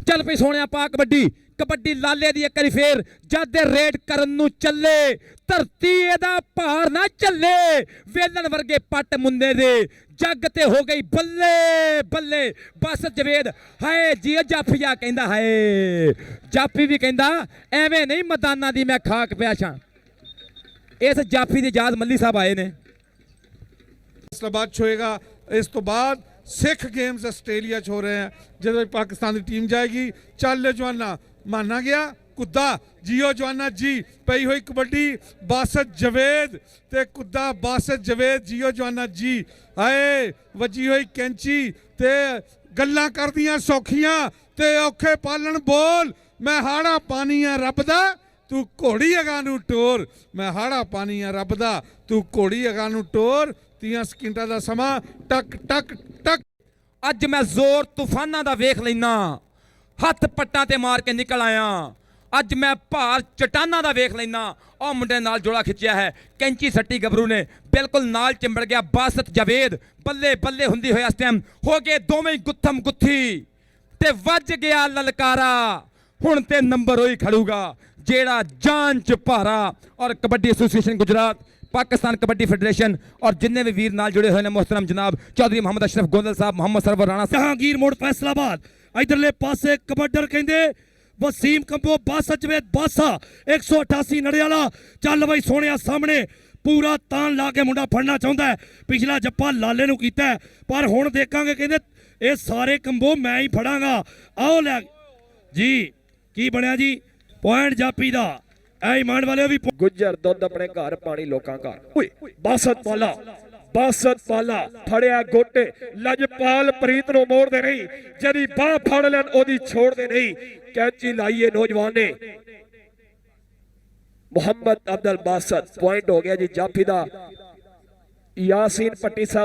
चल पई सोने पा कबड्डी कबड्डी लाले दी एक बारी फेर जद रेड करन नूं चले धरती एदा भार ना चले वेलन वर्गे पट मुंदे दे जग ते हो गई बल्ले बल्ले बस जवेद हाय जी जाफिया कहंदा हाय जाफी भी कहंदा एवें नहीं मैदानां दी मैं खाक पिया छां। इस जाफी दी याद मल्ली साहब आए ने इस्लामाबाद होएगा। इस तो बाद सिख गेम्स आस्ट्रेलिया हो रहे हैं जो पाकिस्तान की टीम जाएगी। चल जवाना माना गया कुद्दा जियो जवाना जी पई हुई कबड्डी बासत जवेद ते कुद्दा बासत जवेद जियो जवाना जी हाय वजी हुई कैंची ते गल्लां करदियां सौखियां ते औखे पालन बोल मैं हाड़ा पानी है रब दा तू घोड़ी अगा नूं टोर मैं हाड़ा पानी है रब दा तू घोड़ी अगा नूं टोर 30 सेकंडां दा समा टक टक टक। अज मैं जोर तूफाना दा वेख लेना हथ पट्टां ते मार के निकल आया। अज मैं भार चट्टाना दा वेख लेना और मुंडे नाल जोड़ा खिंचिया है कैंची सट्टी गबरू ने बिल्कुल नाल चिंबड़ गया बासत जवेद बल्ले बल्ले हुंदी होया इस टाइम हो गए दोवें गुत्थम गुत्थी ते वज गया ललकारा हुण ते नंबर होई खड़ूगा जेड़ा जान च भारा। और कबड्डी एसोसीएशन गुजरात पाकिस्तान कबड्डी फेडरेशन और जिन्ने भी वीर नाल जुड़े हुए हैं मोहतरम जनाब चौधरी मोहम्मद अशरफ गोंदल साहब मोहम्मद सरवर राणा जहांगीर मोड़ फैसलाबाद इधरले पासे कबड्डर कहंदे वसीम कंबो बासा जवेद बासा 188 नड़ियाला चल बई सोने सामने पूरा तान ला के मुंडा फड़ना चाहता है। पिछला जप्पा लाले नूं कीता है पर हुण देखांगे कहंदे ये सारे कंबो मैं ही फड़ांगा। आओ लै जी की बनया जी पॉइंट जापी दा ऐ ईमान वाले भी गुज्जर दुध अपने घर पानी लोकां घर बासत पाला फड़िया गोटे लजपाल प्रीत नो मोड़ दे नहीं जदी बाह फड़ लैन ओदी छोड़ दे नहीं कैंची लाइए नौजवान ने मोहम्मद अब्दुल बासत पॉइंट हो गया जी जाफी दा यासीन पट्टी साहब।